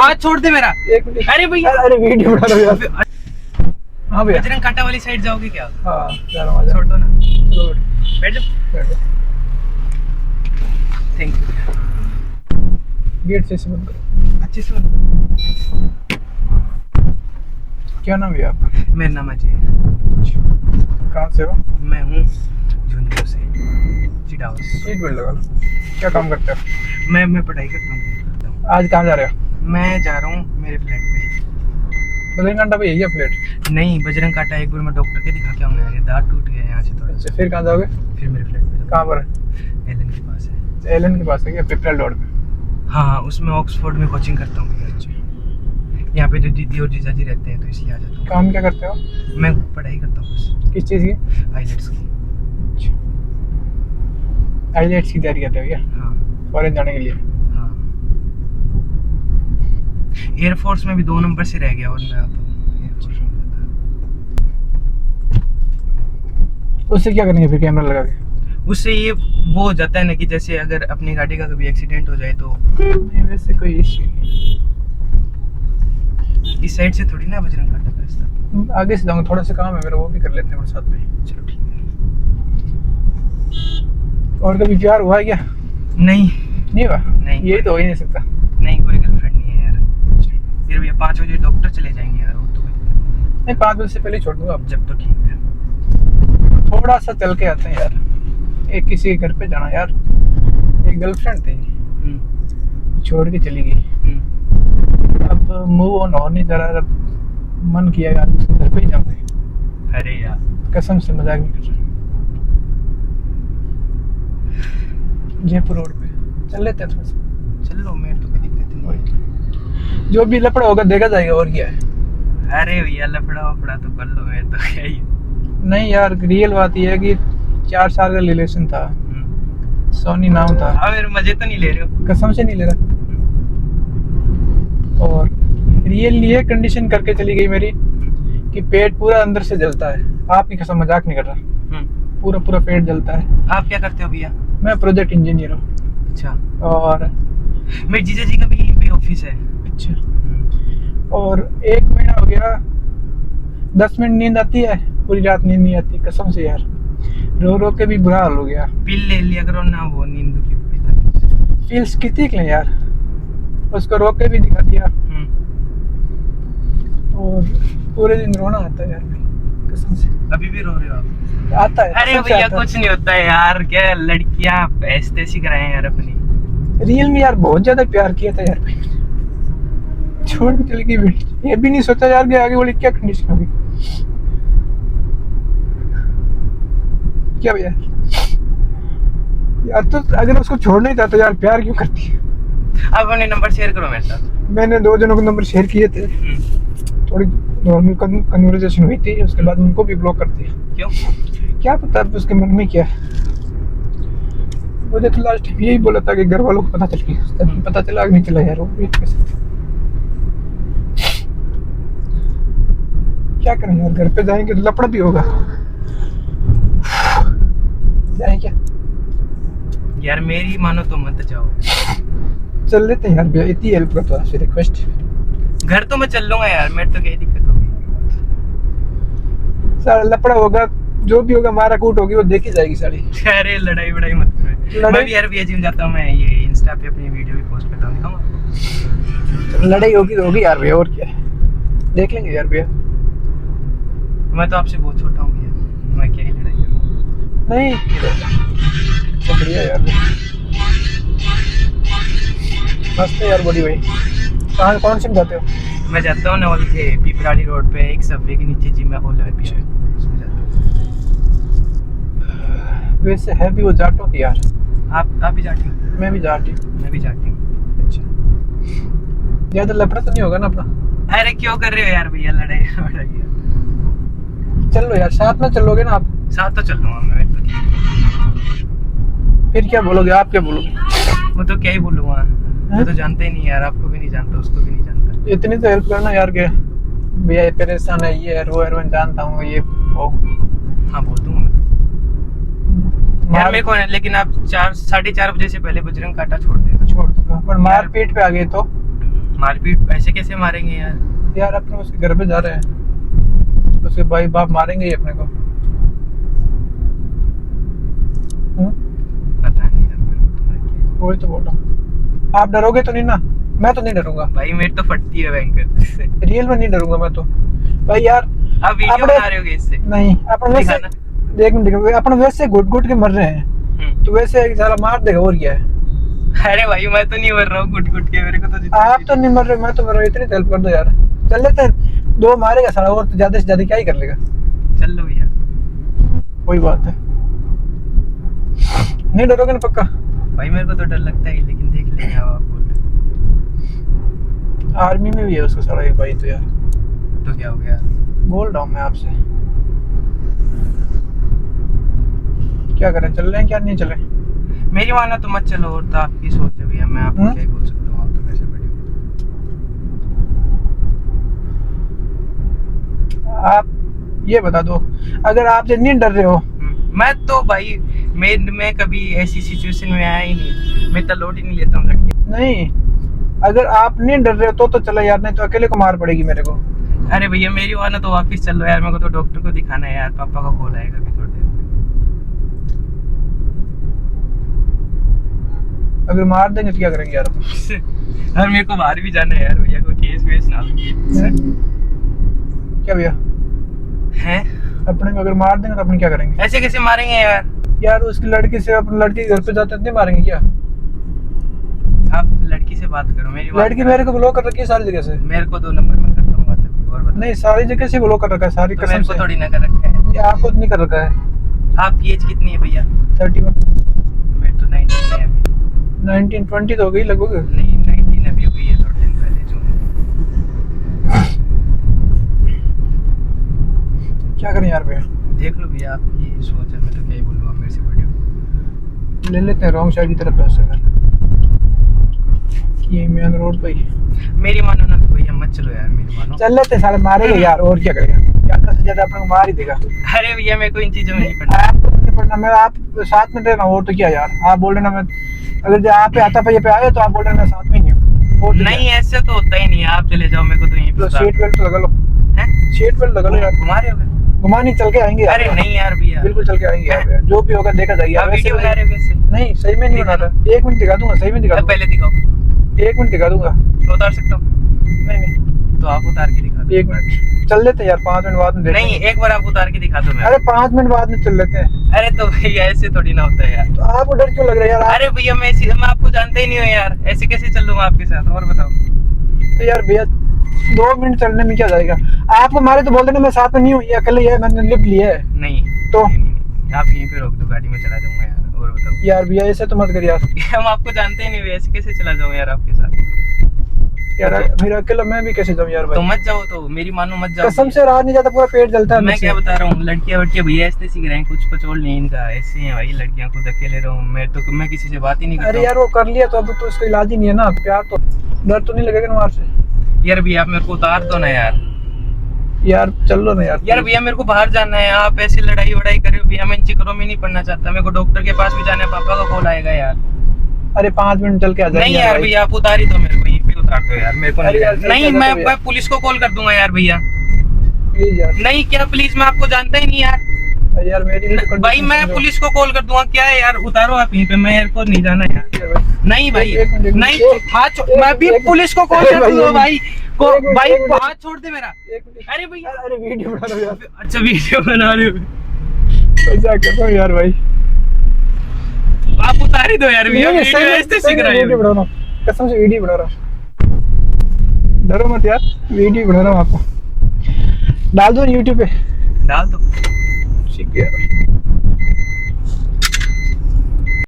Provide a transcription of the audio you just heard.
हाथ छोड़ दे मेरा। अरे भैया, अरे वीडियो बना रहे हो यार। हाँ भैया, बजरंग कांटा वाली साइड जाओगे क्या? हाँ जा रहा हूँ। छोड़ दो ना, चलो बैठ जाओ। बैठो। Thank you. गेट से बंद करो। अच्छे से बंद। क्या नाम है आपका? मेरा नाम अजय है। कहाँ से हो? मैं हूँ झुंझुनू से, चिड़ावा से। सीट बेल्ट लगा लो। क्या काम करते हो? मैं पढ़ाई करता हूँ। आज कहाँ जा रहे हो? मैं जा रहा हूँ मेरे फ्लैट पे। बजरंग कांटा पे यही है फ्लैट? नहीं, बजरंग कांटा एक बार मैं डॉक्टर के दिखा के आऊंगा यार, ये दांत टूट गया है यहाँ से थोड़ा। अच्छा, फिर कहाँ जाओगे? फिर मेरे फ्लैट पे जाऊंगा। कहाँ पर है? एलन के पास है। एलन के पास है क्या? पिपराल रोड पे? हाँ हाँ, उसमें ऑक्सफोर्ड में कोचिंग करता हूँ। यहाँ पे जो दीदी और जीजा जी रहते हैं तो इसलिए आ जाता हूँ। काम क्या करते हो? मैं पढ़ाई करता हूँ बस। किस चीज़ की? आईलेट्स की। आईलेट्स की तैयारी करते हो क्या? हाँ फॉरेन जाने के लिए? हाँ। एयरफोर्स में भी 2 नंबर से रह गया, और मैं अब एयरफोर्स में जाता। उससे क्या करेंगे फिर कैमरा लगा के? उससे ये वो हो जाता है ना कि जैसे अगर अपनी गाड़ी का कभी एक्सीडेंट हो जाए तो। नहीं वैसे कोई इश्यू नहीं। इस साइड से थोड़ी ना बजरंग कांटा का रास्ता। आगे से जाऊंगा, थोड़ा सा काम है मेरा, वो भी कर लेते हैं साथ में। चलो ठीक है। और कभी प्यार हुआ है क्या? नहीं नहीं हुआ? नहीं। यही तो हो ही नहीं सकता। नहीं, कोई गर्लफ्रेंड नहीं है यार। फिर भैया 5 बजे डॉक्टर चले जाएंगे यार, वो तो नहीं 5 बजे से पहले छोड़ दूंगा अब। जब तो ठीक है। थोड़ा सा चल के आते हैं यार, एक किसी के घर पे जाना यार। एक गर्लफ्रेंड थी, छोड़ के चली गई। अब मूव ऑन हो नहीं जा रहा, मन किया यार उसके घर पे ही जाऊंगे। अरे यार कसम से मजाक नहीं कर रहा। जयपुर रोड पे चल लेते हैं थोड़ा सा। चल लो, मेरे तो कोई दिक्कत नहीं। जो भी लफड़ा होगा देखा जाएगा, और क्या है। अरे भैया, लफड़ा वफड़ा तो कर लो, मैं तो क्या ही। नहीं यार, रियल बात यह है कि 4 साल का रिलेशन था, सोनी नाम था। हाँ, मेरे मजे तो नहीं ले रहे हो? कसम से नहीं ले रहा। और रियल ये कंडीशन करके चली गई मेरी कि पेट पूरा अंदर से जलता है। आपकी कसम, मजाक नहीं कर रहा। पूरा पूरा पेट जलता है। आप क्या करते हो भैया? मैं प्रोजेक्ट इंजीनियर हूँ। अच्छा। और मेरे जीजा जी का भी यहीं पे ऑफिस है। अच्छा। और 1 महीना हो गया, 10 मिनट नींद आती है, पूरी रात नींद नहीं आती कसम से यार। रो रो के भी बुरा हाल हो गया। पिल ले लिया करो ना, वो नींद की। फील्स कितनी के लिए यार, उसको रो के भी दिखा दिया। और पूरे दिन रोना आता है यार कसम से। अभी भी रो रहे हो आप? आता है। अरे भैया कुछ नहीं होता है यार, क्या लड़कियां ऐसे ऐसी कराएं यार अपनी। रियल में यार बहुत ज्यादा प्यार किया था यार, छोड़ के चली गई। ये भी नहीं सोचा यार कि आगे वाली क्या कंडीशन होगी। क्या भैया यार, तो अगर उसको छोड़ना ही था तो यार प्यार क्यों करती है? आप अपने नंबर शेयर करो मेरे साथ। मैंने 2 जनों को नंबर शेयर किए थे, थोड़ी नॉर्मल कन्वर्सेशन हुई थी, उसके बाद उनको भी ब्लॉक कर दिया। क्यों? क्या पता अब उसके मन में क्या है। मुझे तो लास्ट टाइम यही बोला था कि घर वालों को पता चल गया, पता चला नहीं चला यार, वो वेट कर सकते। क्या करें यार, घर पे जाएंगे तो लपड़ा भी होगा। जाए क्या यार, मेरी मानो तो मत जाओ। चल लेते हैं यार भैया, इतनी हेल्प कर तो आपसे रिक्वेस्ट। घर तो मैं चल लूंगा यार, मेरे तो क्या दिक्कत होगी। सारा लपड़ा होगा, जो भी होगा मारा कूट होगी, वो देखी जाएगी सारी। अरे लड़ाई वड़ाई मत करो। मैं भी यार भैया जिम जाता हूँ, मैं ये इंस्टा पे अपनी वीडियो भी पोस्ट करता हूँ, दिखाऊंगा। लड़ाई होगी तो होगी यार भैया, और क्या है, देख लेंगे यार भैया। मैं तो आपसे बहुत छोटा हूँ भैया, मैं क्या ही लड़ाई करूँ। नहीं अच्छा बढ़िया यार, मस्त है यार बॉडी भाई। कहाँ कौन से में जाते हो? मैं जाता हूँ नवल के पिपराली रोड पे, एक सबवे के नीचे जिम है, ओला पीछे उसमें जाता हूँ। वैसे है भी वो जाटो की यार। आप भी जाती हो? मैं भी जाटी हूँ। मैं भी जाती हूँ। अच्छा, ज्यादा लफड़ा तो नहीं होगा ना अपना? अरे क्यों कर रहे हो यार भैया लड़ाई वड़ाई? चलो यार, साथ में चलोगे ना आप? साथ तो चल लूँगा मैं तो। फिर क्या बोलोगे आप, क्या बोलोगे? मैं तो क्या ही बोलूँगा, मैं तो जानते ही नहीं यार, आपको भी नहीं जानता, उसको भी नहीं जानता। इतनी तो हेल्प करना यार के भैया, ये परेशान है, ये रो है, मैं जानता हूँ ये वो। हाँ बोल दूंगा यार, मेरे को लेकिन आप 4 साढ़े 4 बजे से पहले बजरंग कांटा छोड़ देना। छोड़ दूंगा, पर मार पीट पे आ गए तो मारपीट ऐसे कैसे मारेंगे यार? यार अपने उसके घर पे जा रहे हैं, उसके भाई बाप मारेंगे ही अपने को। पता नहीं यार मेरे को तुम्हारा क्या वही तो बोल रहा हूँ। आप डरोगे तो नहीं ना? मैं तो नहीं डरूंगा है। भाई मेरी तो फटती है भयंकर। रियल में नहीं डरूंगा मैं तो भाई यार। आप वीडियो अपने- बना रहे होगे इससे? नहीं अपन वैसे दिखाना। देख मिनट अपन वैसे घुट घुट के मर रहे हैं, तो वैसे एक साला मार देगा और क्या है। अरे भाई मैं तो नहीं मर रहा हूँ घुट घुट के, मेरे को तो जितना आप तो नहीं मर रहे, मैं तो मर रहा हूँ। इतनी हेल्प कर दो यार, चल लेते हैं। 2 मारेगा साला और, तो ज्यादा से ज्यादा क्या ही कर लेगा। चल लो भैया। वही बात है। नहीं डरोगे ना पक्का? भाई मेरे को तो डर लगता है, लेकिन देख लेंगे आप बोल रहे आर्मी में भी है उसका साला एक भाई तो यार। हो। तो क्या हो गया? बोल रहा हूँ मैं आपसे, क्या करें, चल रहे हैं क्या नहीं चले? मेरी माना तो मत चलो, और तो आपकी सोच है भैया, मैं आपको क्या ही बोल सकता हूँ। आप तो वैसे बड़े हो। आप ये बता दो, अगर आप जो नहीं डर रहे हो। मैं तो भाई मैं कभी ऐसी सिचुएशन में आया ही नहीं, मैं तो लोड ही नहीं लेता हूँ लड़के। नहीं, अगर आप नहीं डर रहे हो तो चलो यार, नहीं तो अकेले को मार पड़ेगी मेरे को। अरे भैया मेरी माना तो वापस चल लो यार, मेरे को तो डॉक्टर को दिखाना है यार, पापा का कॉल आएगा अभी थोड़ी देर में। अगर मार देंगे तो क्या करेंगे यार? यार मेरे को बाहर भी जाना है यार भैया, कोई केस वेस ना हो। क्या भैया हैं? अपने को अगर मार देंगे तो अपने क्या करेंगे? ऐसे कैसे मारेंगे यार? यार उसकी लड़की से अपने लड़की के घर पे जाते नहीं मारेंगे क्या? आप लड़की से बात करो, मेरी बात लड़की करो। मेरे को ब्लॉक कर रखी है सारी जगह से। मेरे को 2 नंबर में करता हूँ बात अभी, और बताओ। नहीं, सारी जगह से ब्लॉक कर रखा है, सारी तो कसम मेरे को से। थोड़ी ना कर रखा है। ये आपको तो नहीं कर रखा है। आपकी एज कितनी है भैया? 31। मेरे तो 19 है अभी। 19 20 तो हो गई लगभग। नहीं 19 अभी हुई है थोड़े दिन पहले जो। क्या करें यार भैया? देख लो भैया, आपकी सोच है, मैं तो क्या ही बोलूँ, आप मेरे से बड़े हो। ले लेते हैं रॉन्ग साइड की तरफ पैसे कर, ये मेन रोड पे ही। मेरी मानो ना तो भैया मत चलो यार, मेरी मानो। चल लेते हैं, साले मारेगा यार, और क्या करेगा? ज्यादा से ज्यादा अपने को मार ही देगा। अरे भैया मेरे को इन चीजों में नहीं पड़ना। आपको नहीं पढ़ना, मैं आप साथ में रहना, और तो क्या यार। आप बोल रहे ना, मैं अगर जो आप पे आता पे आए तो आप बोल रहे मैं साथ में ही नहीं हूँ, और तो नहीं ऐसे तो होता ही नहीं है, आप चले जाओ, मेरे को तो यहीं पे क्या? सीट बेल्ट तो लगा लो, हैं? सीट बेल्ट लगा लो यार। घुमा रहे हो? घुमा नहीं, चल के आएंगे यार। अरे नहीं यार भैया, बिल्कुल चल के आएंगे यार भैया। जो भी होगा देखा जाएगा। आप वीडियो बना रहे हो कैसे? नहीं, सही में नहीं बना रहा। 1 मिनट दिखा दूंगा, सही में दिखा दूंगा। पहले दिखाओ। 1 मिनट दिखा दूंगा। तो उतार सकता हूँ? नहीं, तो आप उतार के दिखा दो। 1 मिनट चल लेते हैं यार, 5 मिनट बाद में देख नहीं लेंगे। एक बार आप उतार के दिखा दो मेरे अरे 5 मिनट बाद में चल लेते हैं। को। अरे तो भैया ऐसे थोड़ी ना होता है यार। तो आपको डर क्यों लग रहा है यार? अरे भैया मैं आपको जानते ही नहीं हूँ यार, ऐसे कैसे चल लूंगा आपके साथ? और बताओ। तो यार भैया 2 मिनट चलने में क्या जाएगा? आपको मारे तो बोल देना मैं साथ में नहीं हूँ, ये अकेले है, मैंने लिफ्ट लिया है। नहीं तो नहीं, आप यहीं पे रोक दो, गाड़ी में चला जाऊंगा यार। और बताओ। यार भैया ऐसे तो मत कर यार। हम आपको जानते ही नहीं हुए, ऐसे कैसे चला जाऊं यार आपके साथ? यार फिर अकेला मैं भी कैसे जाऊँ यार तो भाई? मत जाओ, तो मेरी मानो मत जाओ। कसम से रात नहीं जाता, पूरा पेट जलता है मैं मुझसे। क्या बता रहा हूँ, लड़कियां वड़कियां भैया ऐसे सीख रहे हैं, कुछ पचोल नहीं इनका, ऐसे हैं भाई लड़कियां, खुद अकेले रहो। मैं किसी से बात ही नहीं करता अरे यार वो कर लिया तो अब तो इसका इलाज ही नहीं है ना। प्यार तो, डर तो नहीं लगेगा ना वहां से? यार भैया आप मेरे को उतार दो ना यार। यार चल लो ना यार। यार भैया मेरे को बाहर जाना है, आप ऐसे लड़ाई वड़ाई करे हो भैया, मैं इन चक्करों में नहीं पड़ना चाहता। मेरे को डॉक्टर के पास भी जाना है, पापा का कॉल आएगा यार। अरे 5 मिनट चल के आ जाएंगे। नहीं यार भैया आप उतार ही दो मेरे को, यहीं पे उतार दो यार मेरे को। अरे यार, नहीं मैं पुलिस को कॉल कर दूंगा यार भैया। प्लीज यार। नहीं क्या प्लीज, मैं आपको जानता ही नहीं यार। यार मेरी भी तो भाई मैं पुलिस को कॉल कर दूंगा। क्या है यार, उतारो आप यहीं पे, मैं एयरपोर्ट नहीं जाना यार। नहीं भाई एक मिनट, नहीं, हाथ मैं भी पुलिस को कॉल कर दूंगा भाई को। भाई हाथ छोड़ दे मेरा। अरे भैया, अरे वीडियो बना रहा हूँ यार। अच्छा वीडियो बना रहे हो? ऐसा कर रहा हूँ यार भाई। आप उतार ही दो यार भैया, नहीं, वीडियो ऐसे सीख रहे वीडियो हो। बना रहा हूँ, कसम से वीडियो बना रहा हूँ। डरो मत यार, वीडियो बना रहा हूँ आपको। डाल दो यूट्यूब पे। डाल दो। ठीक है यार।